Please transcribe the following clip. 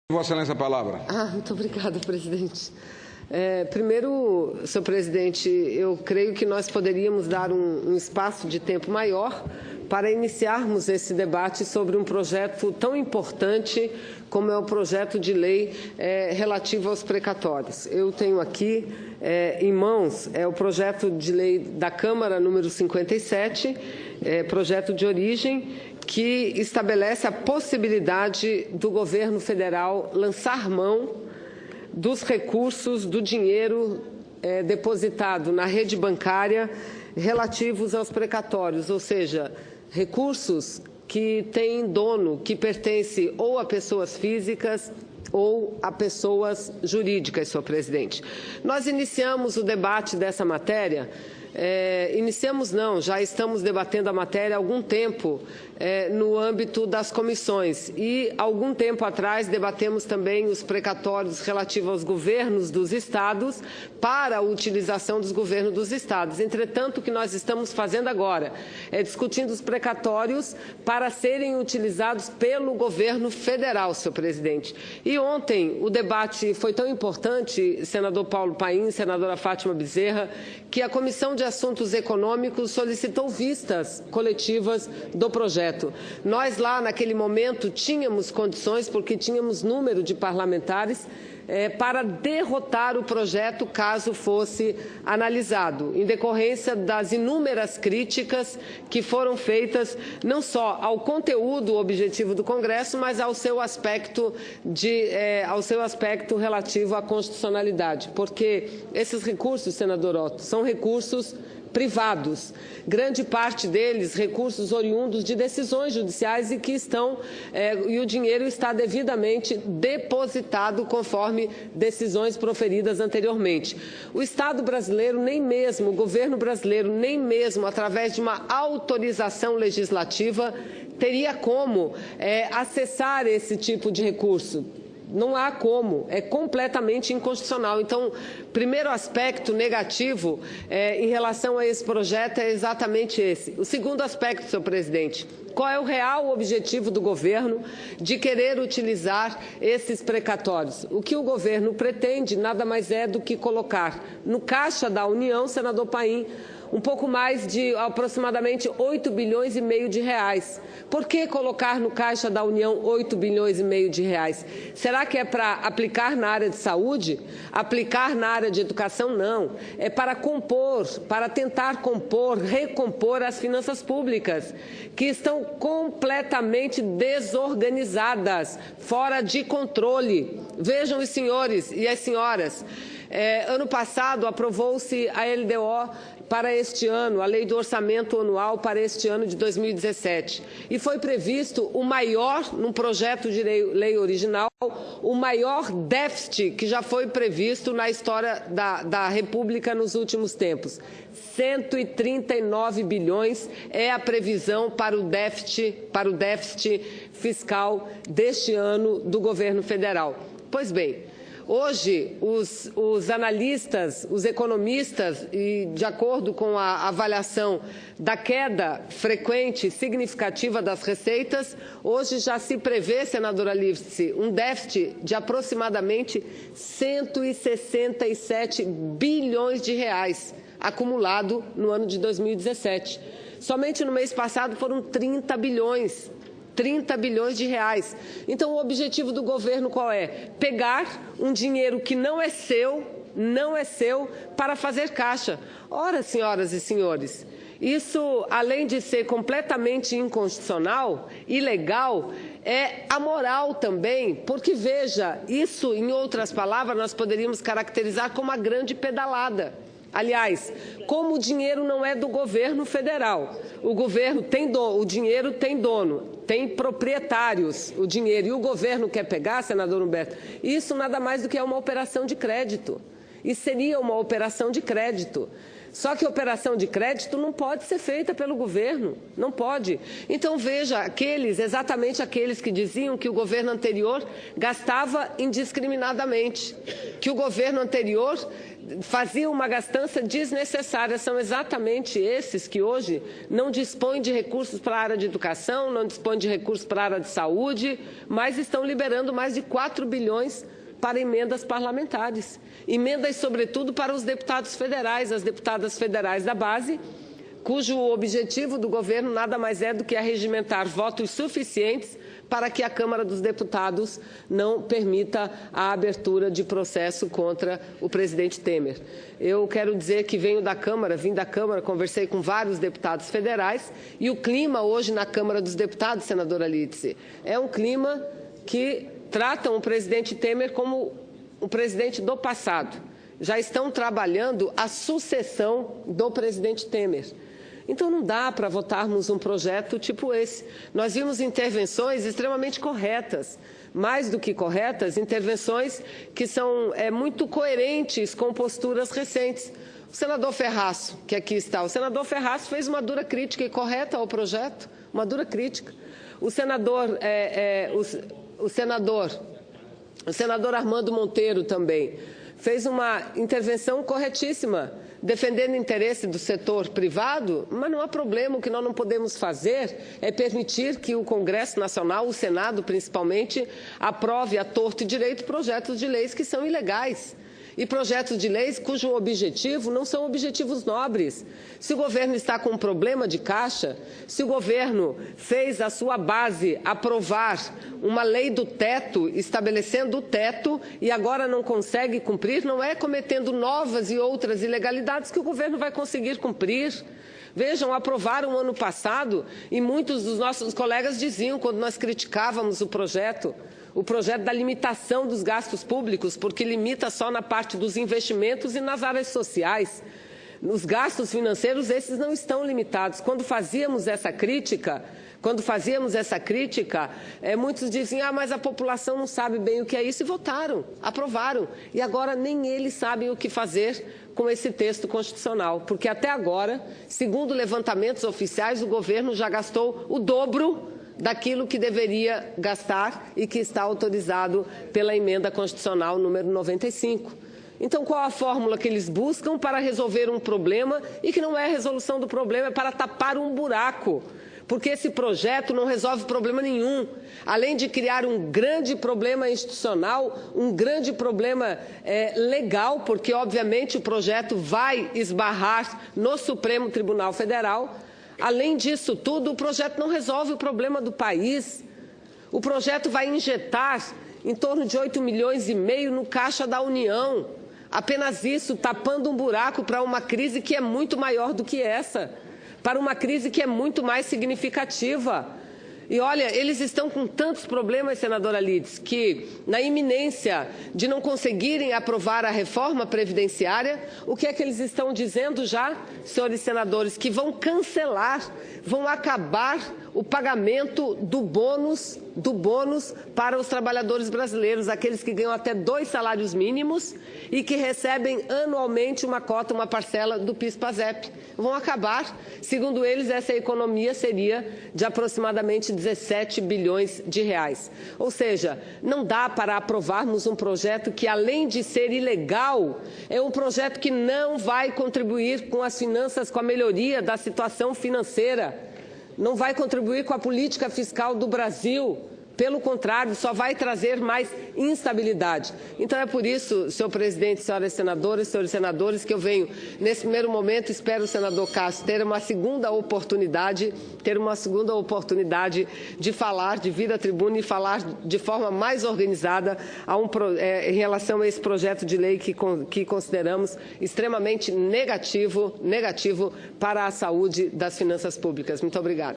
Vossa Excelência, a palavra. Muito obrigada, presidente. Primeiro, senhor presidente, eu creio que nós poderíamos dar um espaço de tempo maior para iniciarmos esse debate sobre um projeto tão importante como é o projeto de lei relativo aos precatórios. Eu tenho aqui em mãos o projeto de lei da Câmara número 57, projeto de origem, que estabelece a possibilidade do governo federal lançar mão dos recursos do dinheiro depositado na rede bancária relativos aos precatórios, ou seja, recursos que têm dono, que pertence ou a pessoas físicas ou a pessoas jurídicas, senhor presidente. Nós iniciamos o debate dessa matéria, já estamos debatendo a matéria há algum tempo no âmbito das comissões e, algum tempo atrás, debatemos também os precatórios relativos aos governos dos estados para a utilização dos governos dos estados. Entretanto, o que nós estamos fazendo agora é discutindo os precatórios para serem utilizados pelo governo federal, senhor presidente. E ontem o debate foi tão importante, senador Paulo Paim, senadora Fátima Bezerra, que a Comissão de Assuntos Econômicos solicitou vistas coletivas do projeto. Nós lá, naquele momento, tínhamos condições, porque tínhamos número de parlamentares, para derrotar o projeto caso fosse analisado, em decorrência das inúmeras críticas que foram feitas não só ao conteúdo objetivo do Congresso, mas ao seu aspecto relativo à constitucionalidade, porque esses recursos, senador Otto, são recursos privados, grande parte deles recursos oriundos de decisões judiciais e que e o dinheiro está devidamente depositado conforme decisões proferidas anteriormente. O Estado brasileiro, nem mesmo, o governo brasileiro, nem mesmo através de uma autorização legislativa, teria como acessar esse tipo de recurso. Não há como, é completamente inconstitucional. Então, primeiro aspecto negativo em relação a esse projeto é exatamente esse. O segundo aspecto, senhor presidente, qual é o real objetivo do governo de querer utilizar esses precatórios? O que o governo pretende nada mais é do que colocar no caixa da União, senador Paim, um pouco mais de aproximadamente 8 bilhões e meio de reais. Por que colocar no caixa da União 8 bilhões e meio de reais? Será que é para aplicar na área de saúde? Aplicar na área de educação? Não. É para tentar recompor as finanças públicas, que estão completamente desorganizadas, fora de controle. Vejam os senhores e as senhoras, ano passado aprovou-se a LDO para este ano, a Lei do Orçamento Anual para este ano de 2017. E foi previsto o maior, num projeto de lei original, o maior déficit que já foi previsto na história da República nos últimos tempos. 139 bilhões é a previsão para o déficit fiscal deste ano do governo federal. Pois bem, hoje, os analistas, os economistas, e de acordo com a avaliação da queda frequente, significativa das receitas, hoje já se prevê, senadora Lídice, um déficit de aproximadamente 167 bilhões de reais acumulado no ano de 2017. Somente no mês passado foram 30 bilhões de reais. Então, o objetivo do governo qual é? Pegar um dinheiro que não é seu, para fazer caixa. Ora, senhoras e senhores, isso, além de ser completamente inconstitucional, ilegal, é amoral também, porque, veja, isso, em outras palavras, nós poderíamos caracterizar como uma grande pedalada. Aliás, como o dinheiro não é do governo federal, o dinheiro tem dono, tem proprietários, o dinheiro, e o governo quer pegar, senador Humberto, isso nada mais do que é uma operação de crédito. E seria uma operação de crédito. Só que a operação de crédito não pode ser feita pelo governo, não pode. Então, veja, exatamente aqueles que diziam que o governo anterior gastava indiscriminadamente, que o governo anterior fazia uma gastança desnecessária, são exatamente esses que hoje não dispõem de recursos para a área de educação, não dispõem de recursos para a área de saúde, mas estão liberando mais de 4 bilhões para emendas parlamentares. Emendas, sobretudo, para os deputados federais, as deputadas federais da base, cujo objetivo do governo nada mais é do que arregimentar votos suficientes para que a Câmara dos Deputados não permita a abertura de processo contra o presidente Temer. Eu quero dizer que vim da Câmara, conversei com vários deputados federais e o clima hoje na Câmara dos Deputados, senadora Lídice, é um clima que tratam o presidente Temer como o presidente do passado. Já estão trabalhando a sucessão do presidente Temer. Então, não dá para votarmos um projeto tipo esse. Nós vimos intervenções extremamente corretas, mais do que corretas, intervenções que são muito coerentes com posturas recentes. O senador Ferraço, que aqui está, o senador Ferraço fez uma dura crítica e correta ao projeto, uma dura crítica. O senador Armando Monteiro também fez uma intervenção corretíssima, defendendo o interesse do setor privado, mas não há problema. O que nós não podemos fazer é permitir que o Congresso Nacional, o Senado principalmente, aprove à torto e direito projetos de leis que são ilegais. E projetos de leis cujo objetivo não são objetivos nobres. Se o governo está com um problema de caixa, se o governo fez a sua base aprovar uma lei do teto, estabelecendo o teto, e agora não consegue cumprir, não é cometendo novas e outras ilegalidades que o governo vai conseguir cumprir. Vejam, aprovaram ano passado, e muitos dos nossos colegas diziam, quando nós criticávamos o projeto da limitação dos gastos públicos, porque limita só na parte dos investimentos e nas áreas sociais. Os gastos financeiros, esses não estão limitados. Quando fazíamos essa crítica, muitos diziam, mas a população não sabe bem o que é isso, e votaram, aprovaram. E agora nem eles sabem o que fazer com esse texto constitucional, porque até agora, segundo levantamentos oficiais, o governo já gastou o dobro daquilo que deveria gastar e que está autorizado pela emenda constitucional número 95. Então, qual a fórmula que eles buscam para resolver um problema e que não é a resolução do problema, é para tapar um buraco? Porque esse projeto não resolve problema nenhum. Além de criar um grande problema institucional, um grande problema legal, porque, obviamente, o projeto vai esbarrar no Supremo Tribunal Federal. Além disso tudo, o projeto não resolve o problema do país. O projeto vai injetar em torno de 8,5 milhões no caixa da União. Apenas isso, tapando um buraco para uma crise que é muito maior do que essa, para uma crise que é muito mais significativa. E olha, eles estão com tantos problemas, senadora Lídice, que na iminência de não conseguirem aprovar a reforma previdenciária, o que é que eles estão dizendo já, senhores senadores? Que vão cancelar, vão acabar o pagamento do bônus para os trabalhadores brasileiros, aqueles que ganham até 2 salários mínimos e que recebem anualmente uma cota, uma parcela do PIS/PASEP. Vão acabar. Segundo eles, essa economia seria de aproximadamente 17 bilhões de reais. Ou seja, não dá para aprovarmos um projeto que, além de ser ilegal, é um projeto que não vai contribuir com as finanças, com a melhoria da situação financeira, não vai contribuir com a política fiscal do Brasil. Pelo contrário, só vai trazer mais instabilidade. Então, é por isso, senhor presidente, senhoras senadoras, senhores senadores, que eu venho, nesse primeiro momento, espero o senador Castro ter uma segunda oportunidade de falar, de vir à tribuna e falar de forma mais organizada em relação a esse projeto de lei que consideramos extremamente negativo para a saúde das finanças públicas. Muito obrigada.